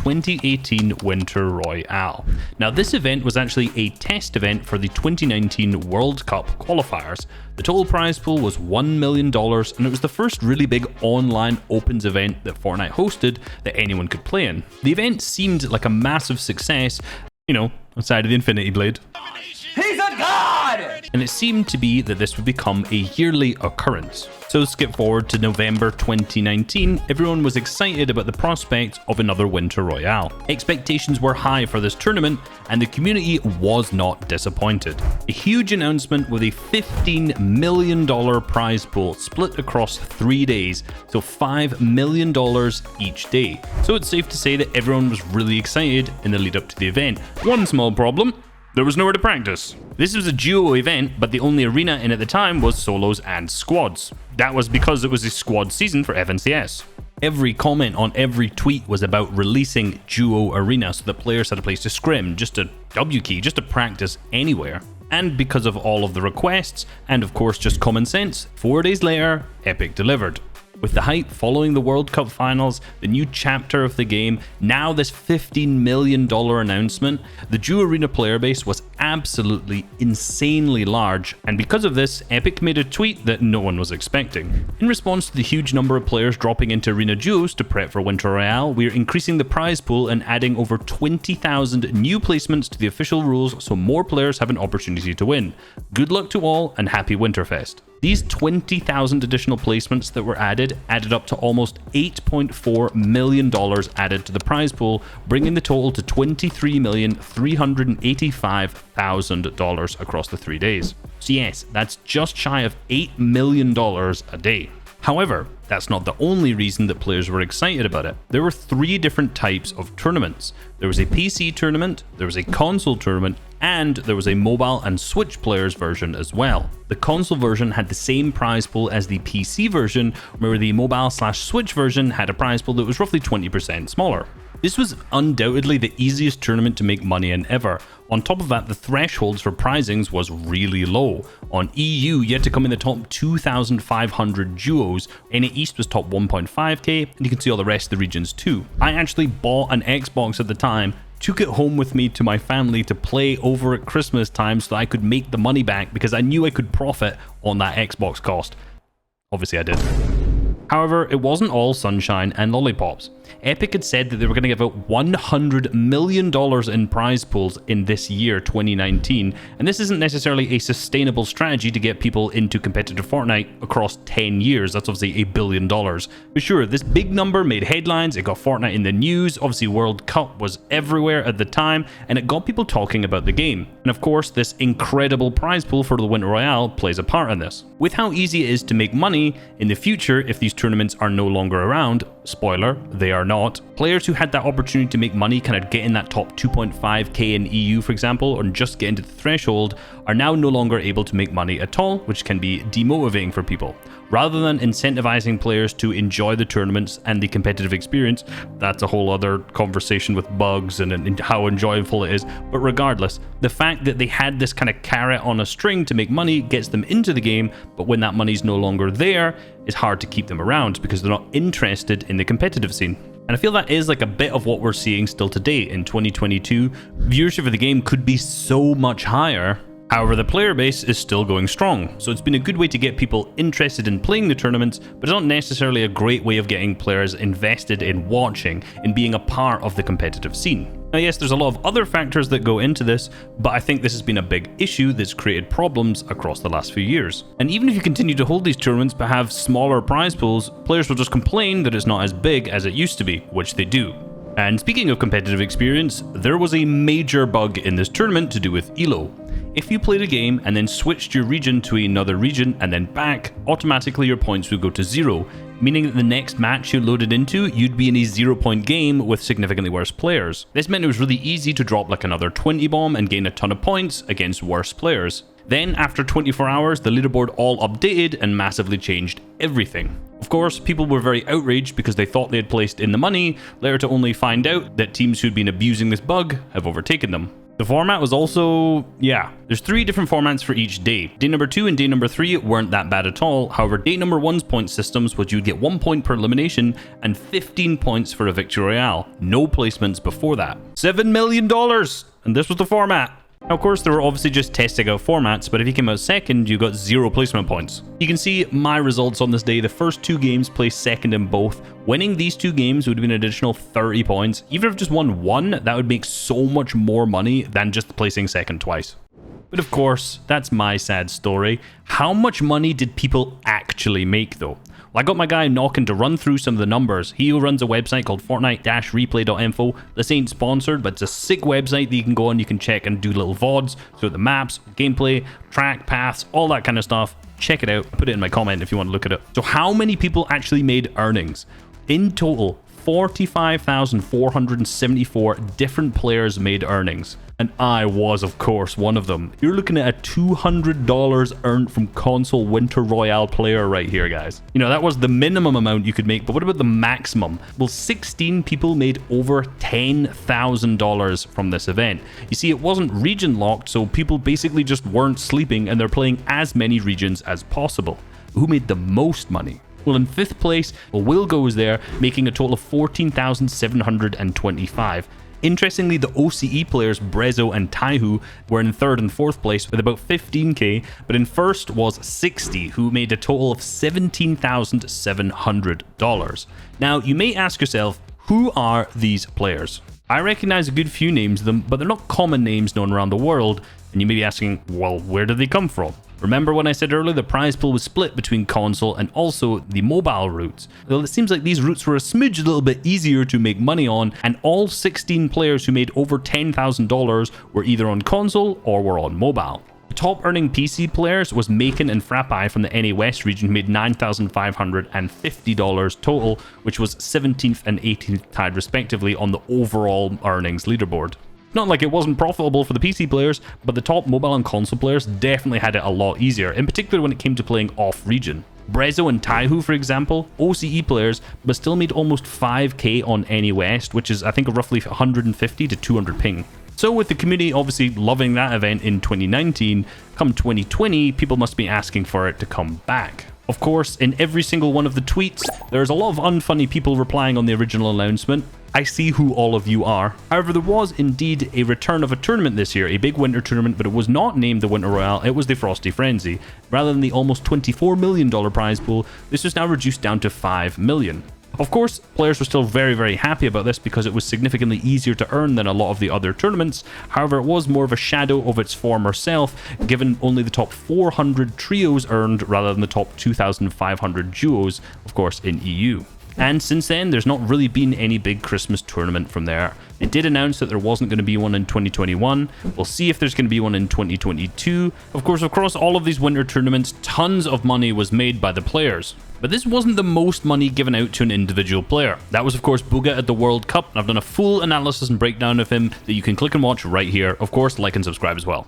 2018 Winter Royale. Now, this event was actually a test event for the 2019 World Cup qualifiers. The total prize pool was $1 million, and it was the first really big online opens event that Fortnite hosted that anyone could play in. The event seemed like a massive success, you know, outside of the Infinity Blade. He's a god! And it seemed to be that this would become a yearly occurrence. So skip forward to November 2019, everyone was excited about the prospect of another Winter Royale. Expectations were high for this tournament, and the community was not disappointed. A huge announcement with a $15 million prize pool split across 3 days, so $5 million each day. So it's safe to say that everyone was really excited in the lead up to the event. One small problem: there was nowhere to practice. This was a duo event, but the only arena in at the time was solos and squads. That was because it was a squad season for FNCS. Every comment on every tweet was about releasing duo arena so that players had a place to scrim, just a W key, just to practice anywhere. And because of all of the requests, and of course just common sense, 4 days later, Epic delivered. With the hype following the World Cup finals, the new chapter of the game, now this $15 million announcement, the duo arena player base was absolutely insanely large, and because of this, Epic made a tweet that no one was expecting. In response to the huge number of players dropping into arena duos to prep for Winter Royale, we are increasing the prize pool and adding over 20,000 new placements to the official rules so more players have an opportunity to win. Good luck to all and happy Winterfest. These 20,000 additional placements that were added up to almost $8.4 million added to the prize pool, bringing the total to $23,385,000 across the 3 days. So yes, that's just shy of $8 million a day. However, that's not the only reason that players were excited about it. There were 3 different types of tournaments. There was a PC tournament, there was a console tournament, and there was a mobile and Switch players version as well. The console version had the same prize pool as the PC version, where the mobile/Switch version had a prize pool that was roughly 20% smaller. This was undoubtedly the easiest tournament to make money in ever. On top of that, the thresholds for prizings was really low. On EU, you had to come in the top 2,500 duos. NA East was top 1.5k, and you can see all the rest of the regions too. I actually bought an Xbox at the time, took it home with me to my family to play over at Christmas time so that I could make the money back because I knew I could profit on that Xbox cost. Obviously I did. However, it wasn't all sunshine and lollipops. Epic had said that they were going to give out $100 million in prize pools in this year, 2019, and this isn't necessarily a sustainable strategy to get people into competitive Fortnite across 10 years. That's obviously $1 billion. But sure, this big number made headlines, it got Fortnite in the news, obviously World Cup was everywhere at the time, and it got people talking about the game. And of course, this incredible prize pool for the Winter Royale plays a part in this. With how easy it is to make money, in the future, if these tournaments are no longer around, spoiler, they are not, players who had that opportunity to make money, kind of get in that top 2.5k in EU, for example, or just get into the threshold, are now no longer able to make money at all, which can be demotivating for people. Rather than incentivizing players to enjoy the tournaments and the competitive experience, that's a whole other conversation with bugs and how enjoyable it is, but regardless, the fact that they had this kind of carrot on a string to make money gets them into the game, but when that money's no longer there, it's hard to keep them around because they're not interested in the competitive scene. And I feel that is like a bit of what we're seeing still today in 2022. Viewership of the game could be so much higher. However, the player base is still going strong, so it's been a good way to get people interested in playing the tournaments, but it's not necessarily a great way of getting players invested in watching, in being a part of the competitive scene. Now yes, there's a lot of other factors that go into this, but I think this has been a big issue that's created problems across the last few years. And even if you continue to hold these tournaments but have smaller prize pools, players will just complain that it's not as big as it used to be, which they do. And speaking of competitive experience, there was a major bug in this tournament to do with ELO. If you played a game and then switched your region to another region and then back, automatically your points would go to 0, meaning that the next match you loaded into, you'd be in a 0-point game with significantly worse players. This meant it was really easy to drop like another 20 bomb and gain a ton of points against worse players. Then, after 24 hours, the leaderboard all updated and massively changed everything. Of course, people were very outraged because they thought they had placed in the money, later to only find out that teams who'd been abusing this bug have overtaken them. The format was also, there's 3 different formats for each day. Day number 2 and day number 3 weren't that bad at all. However, day number 1's point systems was you'd get 1 point per elimination and 15 points for a Victory Royale. No placements before that. $7 million! And this was the format. Now, of course, they were obviously just testing out formats, but if you came out second, you got 0 placement points. You can see my results on this day. The first 2 games placed second in both. Winning these 2 games would have been an additional 30 points. Even if just won 1, that would make so much more money than just placing second twice. But of course, that's my sad story. How much money did people actually make though? Well, I got my guy Knockin to run through some of the numbers. He runs a website called Fortnite-replay.info. This ain't sponsored, but it's a sick website that you can go on, you can check and do little VODs, so the maps, gameplay, track, paths, all that kind of stuff. Check it out. Put it in my comment if you want to look at it. So how many people actually made earnings? In total, 45,474 different players made earnings. And I was, of course, one of them. You're looking at a $200 earned from console Winter Royale player right here, guys. You know, that was the minimum amount you could make, but what about the maximum? Well, 16 people made over $10,000 from this event. You see, it wasn't region locked, so people basically just weren't sleeping and they're playing as many regions as possible. Who made the most money? Well, in 5th place, Wilgo was there, making a total of 14,725. Interestingly, the OCE players Brezzo and Taihu were in 3rd and 4th place with about 15k, but in 1st was 60, who made a total of $17,700. Now, you may ask yourself, who are these players? I recognize a good few names of them, but they're not common names known around the world, and you may be asking, well, where did they come from? Remember when I said earlier the prize pool was split between console and also the mobile routes? Well, it seems like these routes were a smidge a little bit easier to make money on, and all 16 players who made over $10,000 were either on console or were on mobile. The top earning PC players was Macon and Frappi from the NA West region, who made $9,550 total, which was 17th and 18th tied respectively on the overall earnings leaderboard. Not like it wasn't profitable for the PC players, but the top mobile and console players definitely had it a lot easier, in particular when it came to playing off-region. Brezzo and Taihu, for example, OCE players, but still made almost 5k on NA West, which is I think roughly 150 to 200 ping. So with the community obviously loving that event in 2019, come 2020, people must be asking for it to come back. Of course, in every single one of the tweets, there's a lot of unfunny people replying on the original announcement. I see who all of you are. However, there was indeed a return of a tournament this year, a big winter tournament, but it was not named the Winter Royale, it was the Frosty Frenzy. Rather than the almost $24 million prize pool, this was now reduced down to $5 million. Of course, players were still very, very happy about this because it was significantly easier to earn than a lot of the other tournaments. However, it was more of a shadow of its former self, given only the top 400 trios earned rather than the top 2,500 duos, of course, in EU. And since then, there's not really been any big Christmas tournament from there. They did announce that there wasn't going to be one in 2021. We'll see if there's going to be one in 2022. Of course, across all of these winter tournaments, tons of money was made by the players. But this wasn't the most money given out to an individual player. That was, of course, Booga at the World Cup, and I've done a full analysis and breakdown of him that you can click and watch right here. Of course, like and subscribe as well.